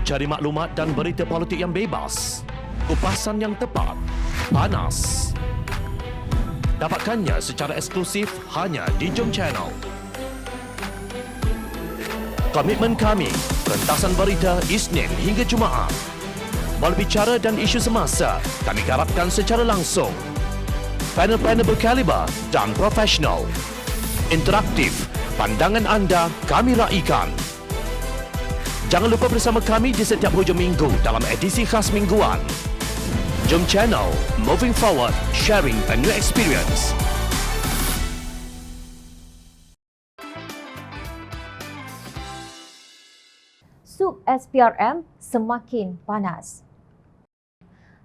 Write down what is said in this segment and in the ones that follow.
Cari maklumat dan berita politik yang bebas, kupasan yang tepat, panas. Dapatkannya secara eksklusif hanya di Jom Channel. Komitmen kami, pentasan berita Isnin hingga Jumaat. Berbicara dan isu semasa, kami garapkan secara langsung. Panel-panel berkaliber dan profesional. Interaktif, pandangan anda kami raikan. Jangan lupa bersama kami di setiap hujung minggu dalam edisi khas mingguan. Jom Channel, moving forward, sharing a new experience. Sup SPRM semakin panas.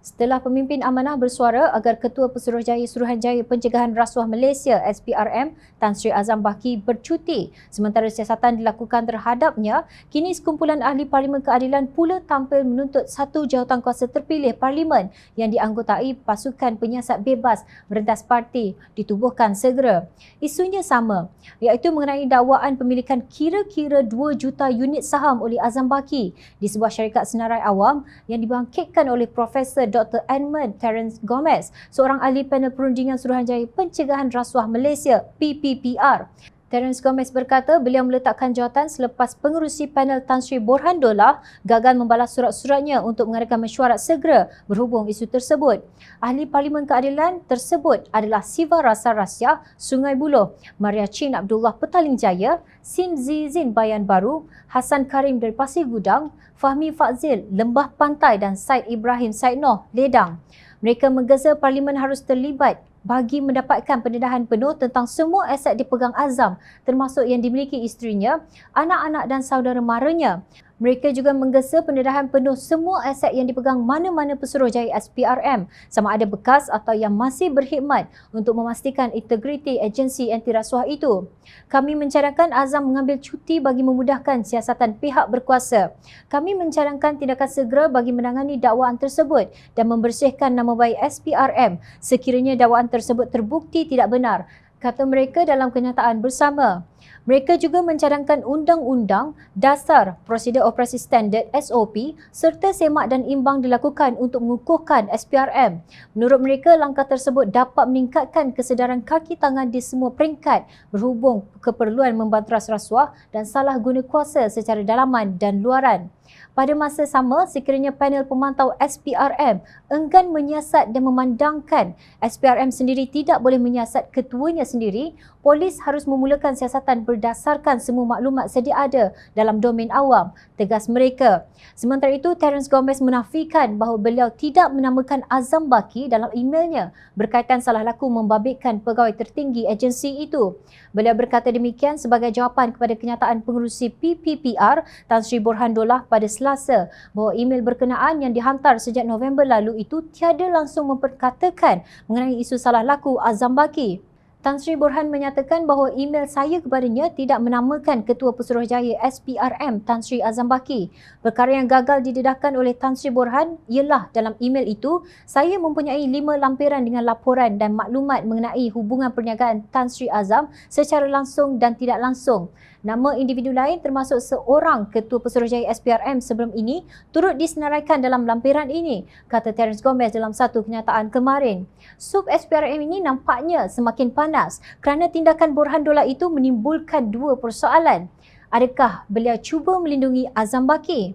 Setelah pemimpin amanah bersuara agar Ketua Pesuruhjaya Suruhanjaya Pencegahan Rasuah Malaysia SPRM Tan Sri Azam Baki bercuti sementara siasatan dilakukan terhadapnya, kini sekumpulan ahli Parlimen Keadilan pula tampil menuntut satu jawatankuasa terpilih Parlimen yang dianggotai pasukan penyiasat bebas merentas parti ditubuhkan segera. Isunya sama, iaitu mengenai dakwaan pemilikan kira-kira 2 juta unit saham oleh Azam Baki di sebuah syarikat senarai awam yang dibangkitkan oleh Profesor Dr. Edmund Terence Gomez, seorang ahli panel perundingan Suruhanjaya Pencegahan Rasuah Malaysia PPPR. Terence Gomez berkata beliau meletakkan jawatan selepas pengerusi panel Tan Sri Borhan Dollah gagal membalas surat-suratnya untuk mengadakan mesyuarat segera berhubung isu tersebut. Ahli Parlimen Keadilan tersebut adalah Siva Rasa Rasya, Sungai Buloh, Maria Chin Abdullah Petaling Jaya, Sim Zizin Bayan Baru, Hassan Karim dari Pasir Gudang, Fahmi Fazil, Lembah Pantai dan Said Ibrahim Said Noh, Ledang. Mereka menggesa Parlimen harus terlibat bagi mendapatkan pendedahan penuh tentang semua aset dipegang Azam, termasuk yang dimiliki isterinya, anak-anak dan saudara maranya. Mereka juga menggesa pendedahan penuh semua aset yang dipegang mana-mana Pesuruhjaya SPRM, sama ada bekas atau yang masih berkhidmat untuk memastikan integriti agensi anti rasuah itu. Kami mencadangkan Azam mengambil cuti bagi memudahkan siasatan pihak berkuasa. Kami mencadangkan tindakan segera bagi menangani dakwaan tersebut dan membersihkan nama baik SPRM sekiranya dakwaan tersebut terbukti tidak benar, kata mereka dalam kenyataan bersama. Mereka juga mencadangkan Undang-Undang Dasar Prosedur Operasi Standard SOP serta semak dan imbang dilakukan untuk mengukuhkan SPRM. Menurut mereka, langkah tersebut dapat meningkatkan kesedaran kaki tangan di semua peringkat berhubung keperluan membanteras rasuah dan salah guna kuasa secara dalaman dan luaran. Pada masa sama, sekiranya panel pemantau SPRM enggan menyiasat dan memandangkan SPRM sendiri tidak boleh menyiasat ketuanya sendiri, polis harus memulakan siasatan berdasarkan semua maklumat sedia ada dalam domen awam, tegas mereka. Sementara itu, Terence Gomez menafikan bahawa beliau tidak menamakan Azam Baki dalam emailnya berkaitan salah laku membabitkan pegawai tertinggi agensi itu. Beliau berkata demikian sebagai jawapan kepada kenyataan pengerusi PPPR Tan Sri Borhan Dollah pada Selasa bahawa email berkenaan yang dihantar sejak November lalu itu tiada langsung memperkatakan mengenai isu salah laku Azam Baki. Tan Sri Borhan menyatakan bahawa email saya kepadanya tidak menamakan Ketua Pesuruhjaya SPRM Tan Sri Azam Baki. Perkara yang gagal didedahkan oleh Tan Sri Borhan ialah dalam email itu, saya mempunyai 5 lampiran dengan laporan dan maklumat mengenai hubungan perniagaan Tan Sri Azam secara langsung dan tidak langsung. Nama individu lain termasuk seorang Ketua Pesuruhjaya SPRM sebelum ini turut disenaraikan dalam lampiran ini, kata Terence Gomez dalam satu kenyataan kemarin. Sup SPRM ini nampaknya semakin panas kerana tindakan Borhan Dollah itu menimbulkan 2 persoalan. Adakah beliau cuba melindungi Azam Baki?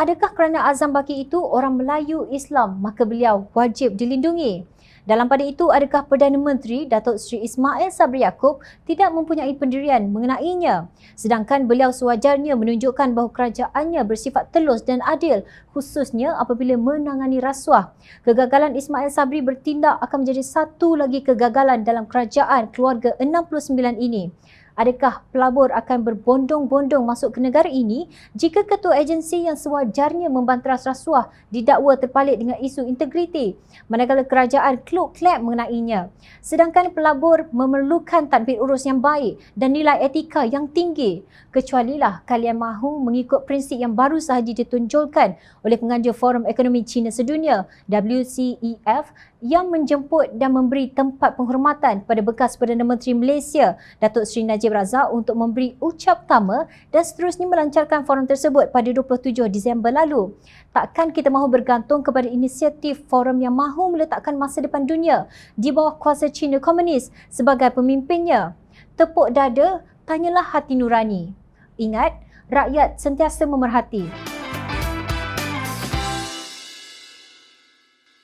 Adakah kerana Azam Baki itu orang Melayu Islam maka beliau wajib dilindungi? Dalam pada itu, adakah Perdana Menteri Datuk Seri Ismail Sabri Yaakob tidak mempunyai pendirian mengenainya? Sedangkan beliau sewajarnya menunjukkan bahawa kerajaannya bersifat telus dan adil, khususnya apabila menangani rasuah. Kegagalan Ismail Sabri bertindak akan menjadi satu lagi kegagalan dalam kerajaan keluarga 69 ini. Adakah pelabur akan berbondong-bondong masuk ke negara ini jika ketua agensi yang sewajarnya membanteras rasuah didakwa terpalit dengan isu integriti, manakala kerajaan klop-klep mengenainya? Sedangkan pelabur memerlukan tadbir urus yang baik dan nilai etika yang tinggi. Kecualilah kalian mahu mengikut prinsip yang baru sahaja ditunjulkan oleh penganjur Forum Ekonomi Cina Sedunia WCEF yang menjemput dan memberi tempat penghormatan kepada bekas Perdana Menteri Malaysia Datuk Seri Najib Najib Razak untuk memberi ucap pertama dan seterusnya melancarkan forum tersebut pada 27 Disember lalu. Takkan kita mahu bergantung kepada inisiatif forum yang mahu meletakkan masa depan dunia di bawah kuasa Cina Komunis sebagai pemimpinnya. Tepuk dada, tanyalah hati nurani. Ingat, rakyat sentiasa memerhati.